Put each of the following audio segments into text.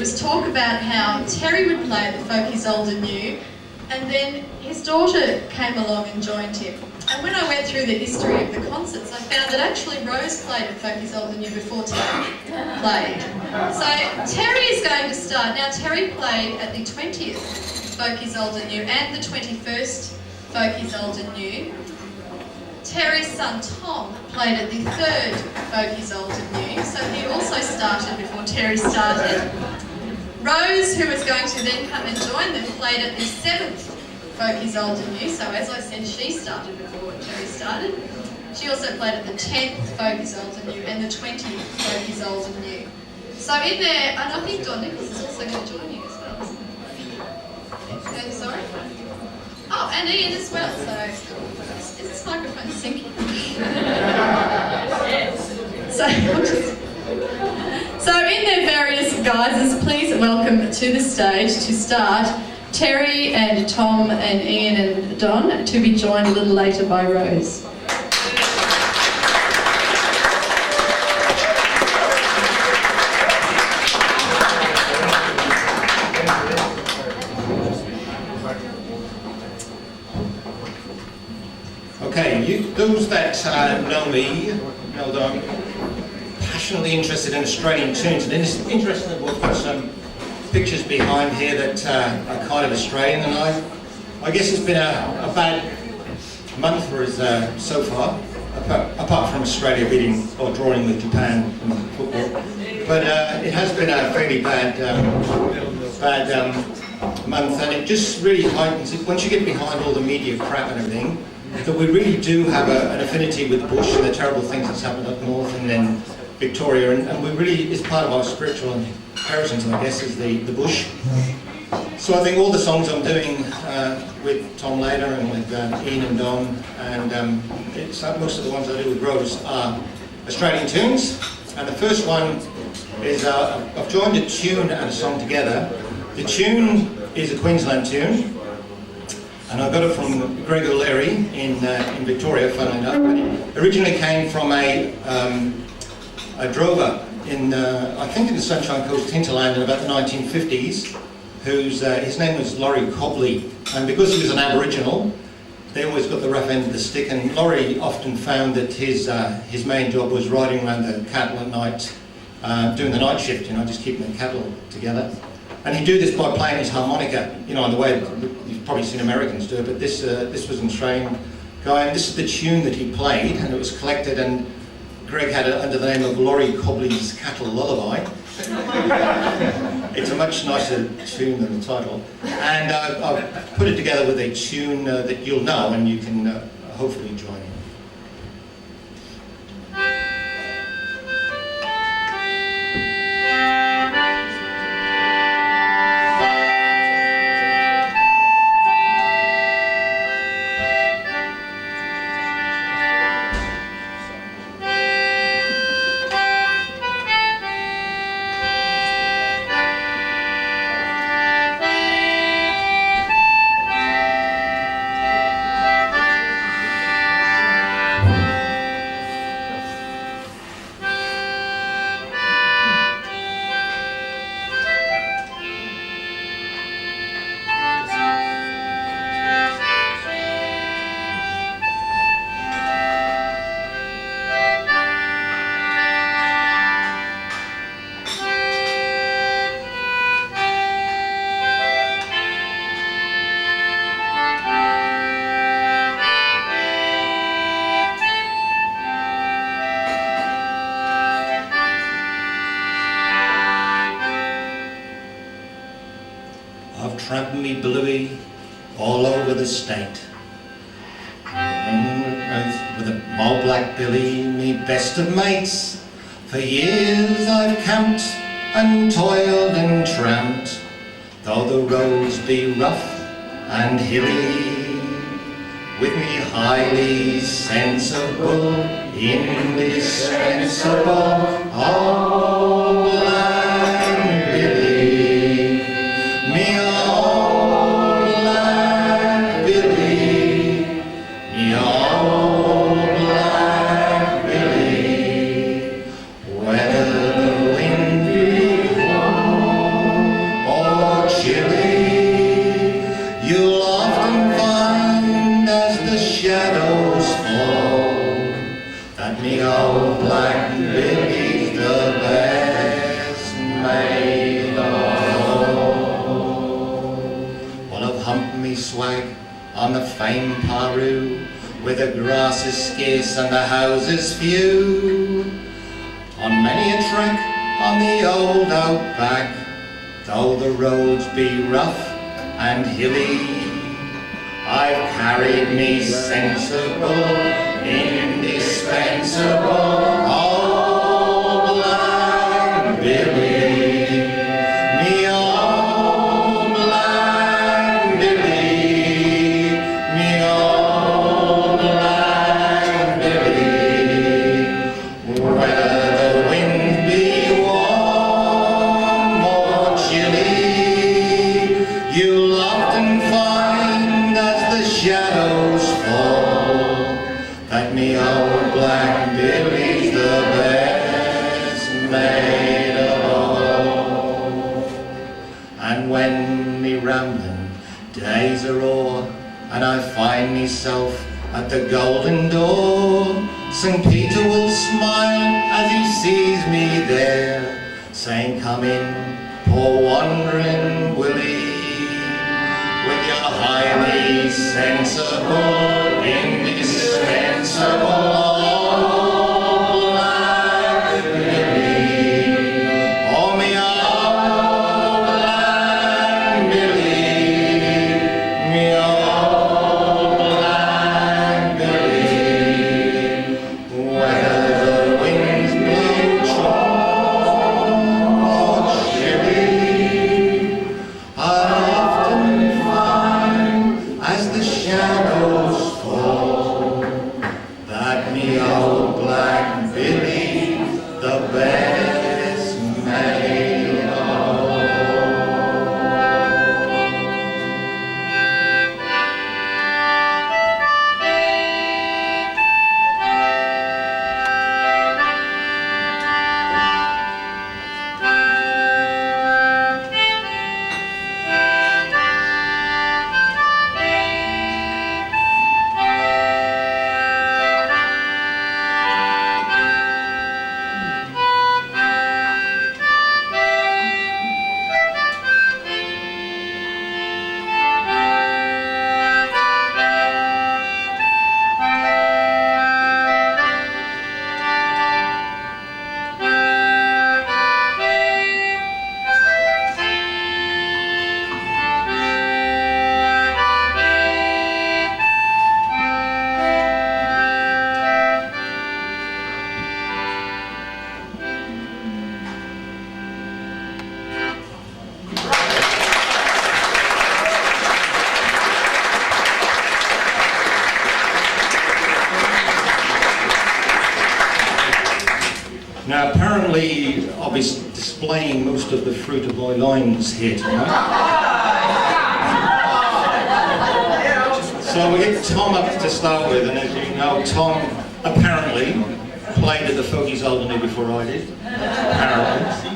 was talk about how Terry would play at the Folkies Old and New, and then his daughter came along and joined him. And when I went through the history of the concerts, I found that actually Rose played at Folkies Old and New before Terry played. So Terry is going to start. Now Terry played at the 20th Folkies Old and New and the 21st Folkies Old and New. Terry's son Tom played at the 3rd Folkies Old and New, so he also started before Terry started. Rose, who was going to then come and join them, played at the 7th Folkies Old and New, so as I said, she started before Terry started. She also played at the 10th Folkies Old and New and the 20th Folkies Old and New. So in there, and I think Don Nichols is also going to join you as well. Okay, sorry? Oh, and Ian as well, so is this microphone sinking? So in their various guises, please welcome to the stage to start Terry and Tom and Ian and Don, to be joined a little later by Rose. Okay, those that know me know that I'm passionately interested in Australian tunes, and it's interesting that we've got some pictures behind here that are kind of Australian, and I guess it's been a bad month for us so far, apart from Australia beating or drawing with Japan in football. But it has been a fairly bad month, and it just really heightens it once you get behind all the media crap and everything, that we really do have an affinity with Bush and the terrible things that's happened up north and then Victoria, and we really, it's part of our spiritual inheritance, I guess, is the Bush. So I think all the songs I'm doing with Tom later and with Ian and Don, and most of the ones I do with Rose are Australian tunes. And the first one is, I've joined a tune and a song together. The tune is a Queensland tune, and I got it from Greg O'Leary in Victoria, funnily enough. But it originally came from a drover in, I think in the Sunshine Coast hinterland in about the 1950s, his name was Laurie Cobley, and because he was an Aboriginal, they always got the rough end of the stick, and Laurie often found that his main job was riding around the cattle at night, doing the night shift, just keeping the cattle together. And he'd do this by playing his harmonica, on the way you've probably seen Americans do it, but this was an Australian guy, and this is the tune that he played, and it was collected, and Greg had it under the name of Laurie Cobley's Cattle Lullaby. It's a much nicer tune than the title, and I've put it together with a tune that you'll know, and you can hopefully join in. Tramped me bluey all over the state, with my black Billy, me best of mates. For years I've camped and toiled and tramped, though the roads be rough and hilly, with me highly sensible, indispensable old black Billy, me old black Billy, me old black Billy. Whether the wind be cold that me old black Billy's the best made of. Well, I've humped me swag on the famed Paroo, where the grass is scarce and the houses few. On many a trek on the old outback, though the roads be rough and hilly, I've carried me sensible, indispensable old black Billy. Me old black Billy. Me old black Billy. Whether the wind be warm or chilly, you'll often find as the shadows fall that me old black Billy's the best made of all. And when me rambling days are o'er and I find myself at the golden door, St. Peter will smile as he sees me there, saying, "Come in, poor wandering Willie, with your highly sensible, indispensable old black Billy. Oh, me old black Billy, me old black Billy. Whether the winds blow strong or chilly, I often find as the shadows fall that me old black Billy the best made of. Now, apparently, I'll be displaying most of the fruit of my loins here tonight. So we get Tom up to start with, and as you know, Tom apparently played at the Fogies Alderney before I did. Apparently.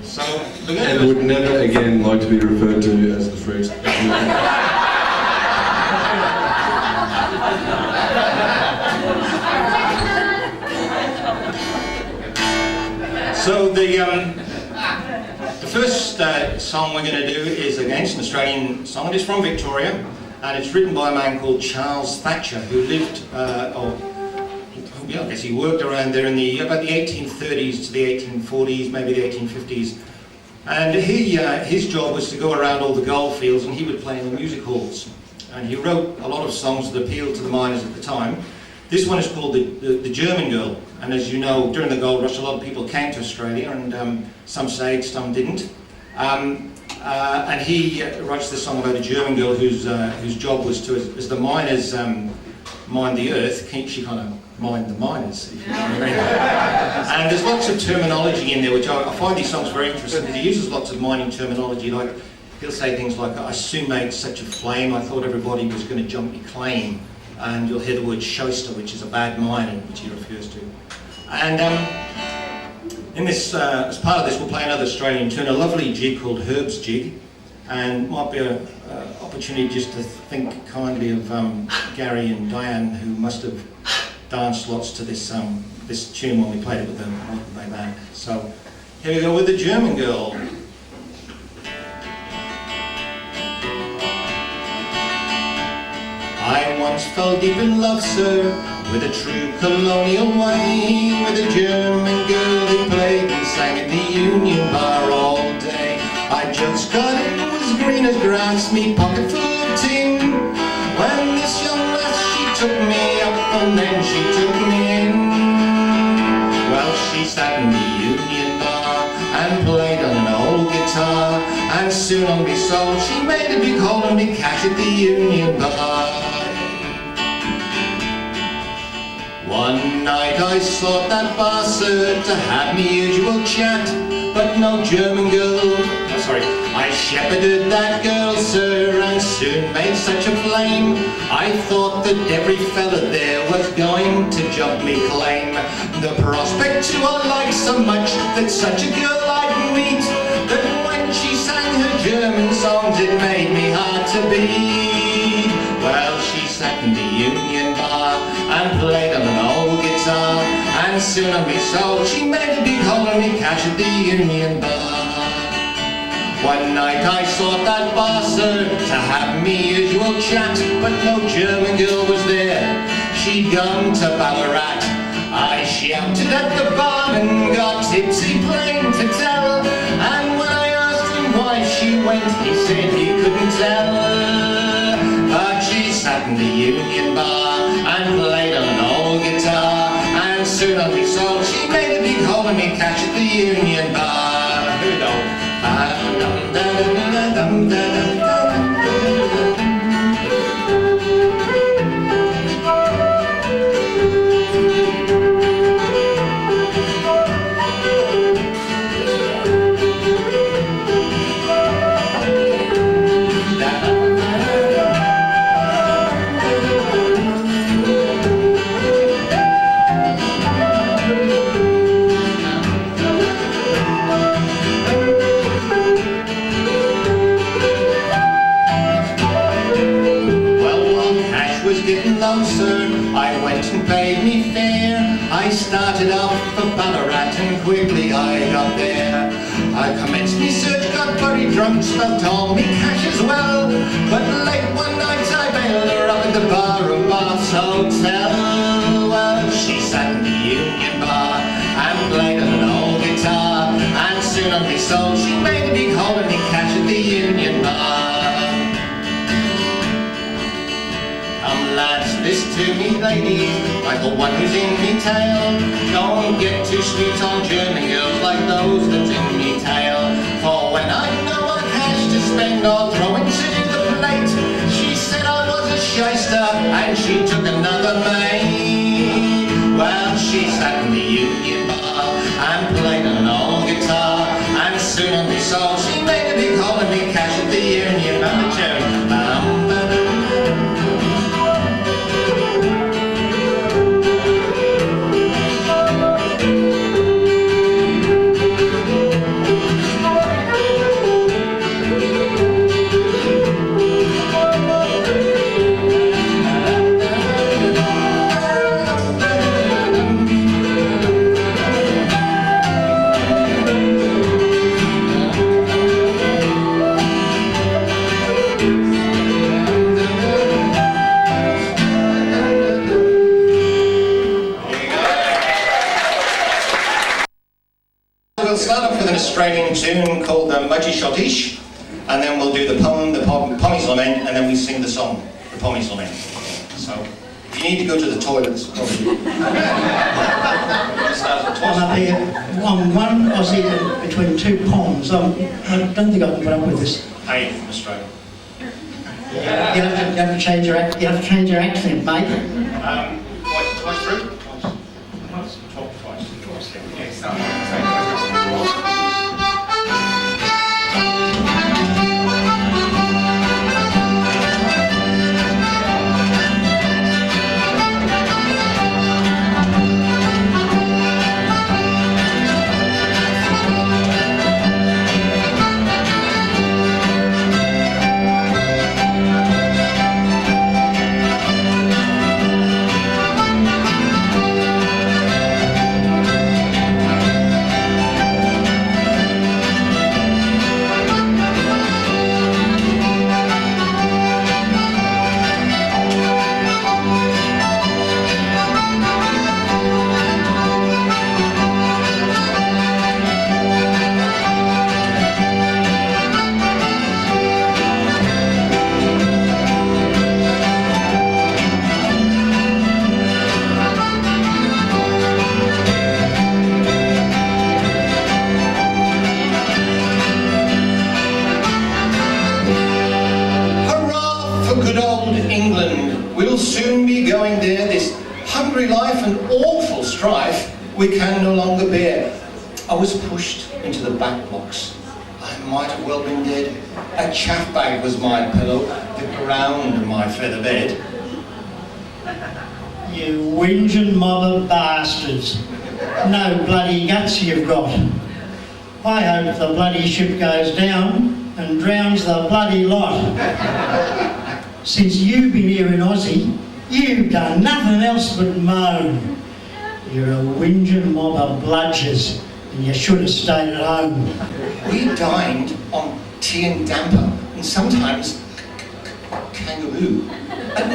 So, and would never again like to be referred to as the fruit. So the first song we're going to do is against an Australian song. It is from Victoria, and it's written by a man called Charles Thatcher, who lived, I guess he worked around there in about the 1830s to the 1840s, maybe the 1850s. And his job was to go around all the gold fields, and he would play in the music halls. And he wrote a lot of songs that appealed to the miners at the time. This one is called the German Girl, and as you know, during the gold rush, a lot of people came to Australia, and some stayed, some didn't. And he writes this song about a German girl whose job was to, as the miners mined the earth, she kind of mined the miners. If you know what I mean. And there's lots of terminology in there, which I find these songs very interesting, because he uses lots of mining terminology, like he'll say things like, "I soon made such a flame, I thought everybody was going to jump me claim." And you'll hear the word shyster, which is a bad mine, which he refers to. And in this, as part of this, we'll play another Australian tune, a lovely jig called Herb's Jig, and might be an opportunity just to think kindly of Gary and Diane, who must have dance lots to this this tune when we played it with them way back. So here we go with the German Girl. I once fell deep in love, sir, with a true colonial way, with a German girl who played and sang at the Union Bar all day. I just got in, was green as grass, me pocket full of tin, when this young lass, she took me up and then she took me in. Well, she sat in the Union Bar and played on an old guitar, and soon on me soul she made a big hole in me cash at the Union Bar. One night I sought that bar, sir, to have me usual chat, but no German girl, I shepherded that girl, sir, and soon made such a flame, I thought that every fella there was going to jump me claim. The prospect to I liked so much that such a girl I'd meet, that when she sang her German songs it made me hard to beat. Well, she sat in the Union Bar and played on an old guitar, and soon on me soul she made a big hole in me cash at the Union Bar. One night I sought that bar, sir, to have me usual chat, but no German girl was there, she'd gone to Ballarat. I shouted at the bar and got tipsy plain to tell, and when I asked him why she went, he said he couldn't tell. But she sat in the Union Bar and played on an old guitar, and soon on me soul she made a big hole in me cash at the Union Bar. Here we go. I went and paid me fare. I started off for Ballarat and quickly I got there. I commenced me search, got very drunk, smoked all me cash as well. But late one night I bailed her up at the bar of Bath's Hotel. Well, she sat in the Union Bar and played on an old guitar, and soon on me soul she made a big hole in me cash at the Union Bar. Lads, listen to me, ladies, like the one who's in me tale. Don't get too sweet on German girls like those that's in me tale. For when I know what cash to spend or throw into the plate, she said I was a shyster and she took another maid. Well, she sat in the Union Bar and played on an old guitar, and soon on me soul she made a big hole in me cash at the Union Bar. We'll start off with an Australian tune called Mudgy Schottisch, and then we'll do the poem, the Pommy's Lament, and then we sing the song, the Pommy's Lament. So, if you need to go to the toilet, this is probably I'm one Aussie between two poems. I don't think I can put up with this. Hey, from Australia. You have to change your accent, mate. Twice through? Twice. soon be going there, this hungry life and awful strife we can no longer bear. I was pushed into the back blocks. I might have well been dead. A chaff bag was my pillow, the ground my feather bed. You whinging mob of bastards. No bloody guts you've got. I hope the bloody ship goes down and drowns the bloody lot. Since you've been here in Aussie, you've done nothing else but moan. You're a whinging mob of bludgers, and you should have stayed at home. We dined on tea and damper, and sometimes kangaroo. At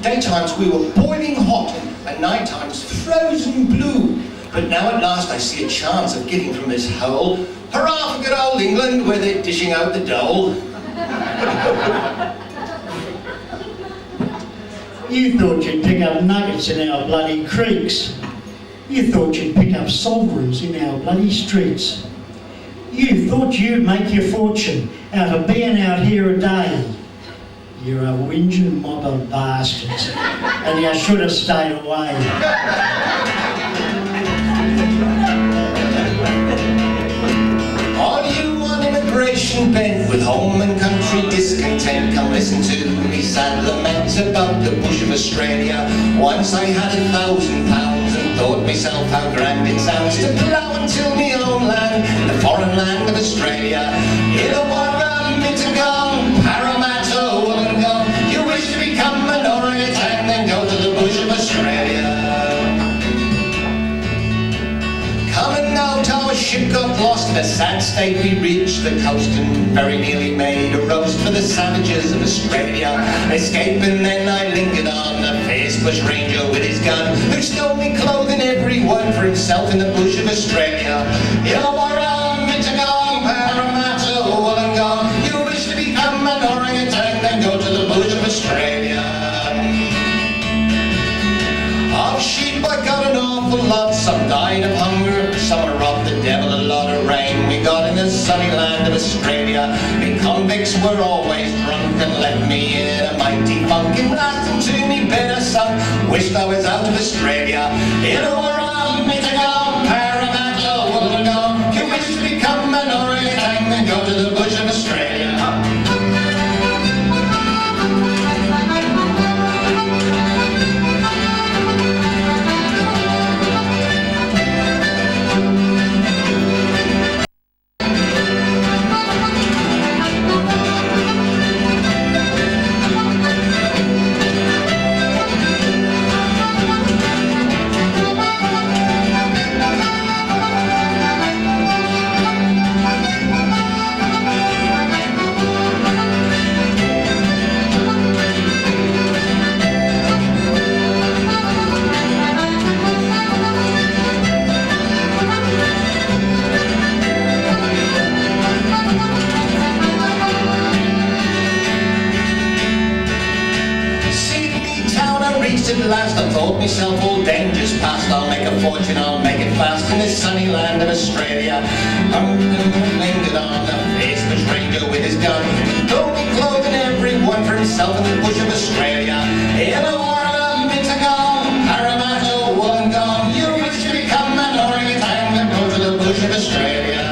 daytimes we were boiling hot, and night times frozen blue. But now at last I see a chance of getting from this hole. Hurrah for good old England, where they're dishing out the dole. You thought you'd pick up nuggets in our bloody creeks. You thought you'd pick up sovereigns in our bloody streets. You thought you'd make your fortune out of being out here a day. You're a whinging mob of bastards, and you should have stayed away. All you on immigration bent with home and country discontent, come listen to me sad laments about the bush of Australia. Once I had £1,000 and thought myself how grand it sounds to plough and till me own land, the foreign land of Australia. Illawarra, Mittagong, Parramatta, Wollongong. You wish to become an orangutan, then go to the bush of Australia. Coming out, our ship got lost in a sad state. We reached the coast and very nearly made a roast for the savages of Australia. Escaping, then I lingered on a fierce bush ranger with his gun, who stole me clothing, every one for himself in the bush of Australia. Illawarra, Mittagong, Parramatta, Wollongong. You wish to become an orangutan, then go to the bush of Australia. Of sheep I got an awful lot, some died of hunger, some were robbed the devil, a lot of rain we got in the sunny land of Australia. The convicts were always drunk and left me in a mighty funk, and blasting to me better sunk, wished I was out of Australia. Illawarra, Mittagong, Parramatta, Wollongong. You wish to become an orangutan, then go to the bush of Australia. At last I thought myself all dangers past. I'll make a fortune, I'll make it fast in this sunny land of Australia. Lingered on a face bush ranger with his gun, told me clothing, every one for himself in the bush of Australia. Illawarra, Mittagong, Parramatta, Wollongong. You wish to become an orangutan, then go to the bush of Australia.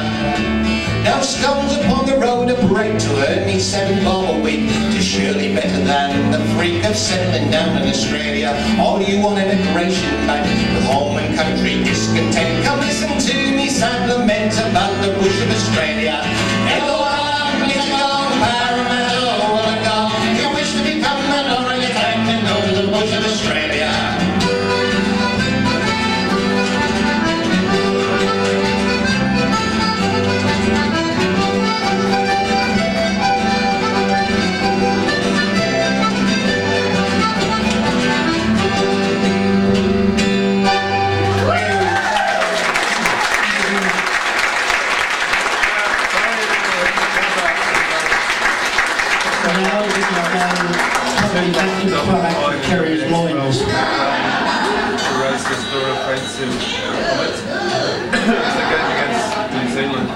Now stones upon the road are break to earn me 7 bob a week, to surely better than the freak of settling down in Australia. All you on immigration back with home and country discontent, come listen to me sad lament about the bush of Australia. Illawarra, Mittagong, Parramatta, Wollongong. You wish to become an orangutan, then go to the bush of Australia. Kerry's loins. To raise this very offensive comment. It's the game against New Zealand.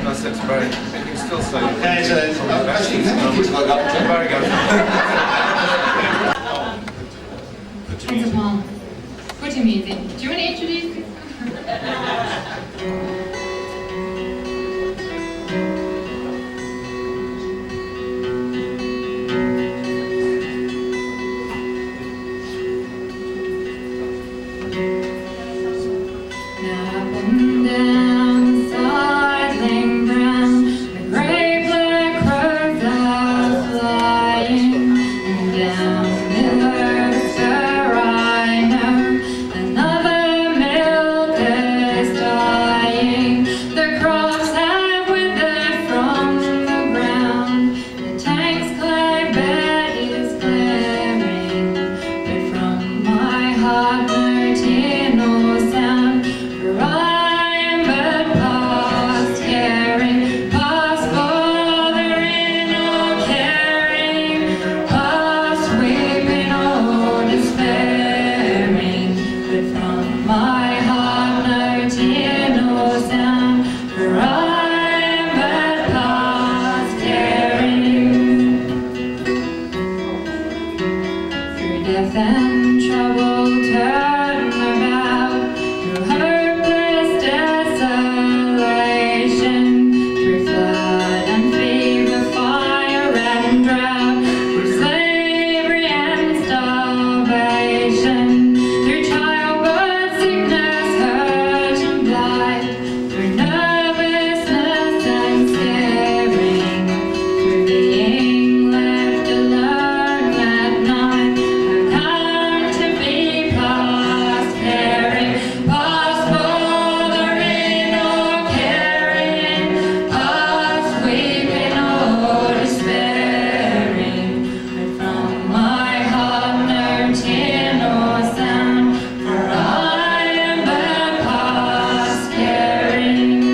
No sense, Barry. You can still say. Yeah, it's actually, I think it's got up. Barry, go. Put to Hands music. up, Mom. Put to music. Do you want to introduce this? Up and down the sidling brown, the grey black crows are flying, and down Miller's I know another milk is dying. The crops have withered from the ground, the tank's clay bed is glaring, but from my heart no tear nor sound. For I am but past caring, past bothering or caring, past weeping or despairing. But from my heart no tear nor sound, for I am but past caring. Through death and trouble turn about, through hopeless desolation, through flood and fever, fire and drought, through slavery and starvation, through childbirth, sickness, hurt and blight, through nervousness and scaring, through being left alone at night, I've come to be past caring, past bothering or caring, past weeping or despairing. But from my heart no tear nor sound, for I am but past caring.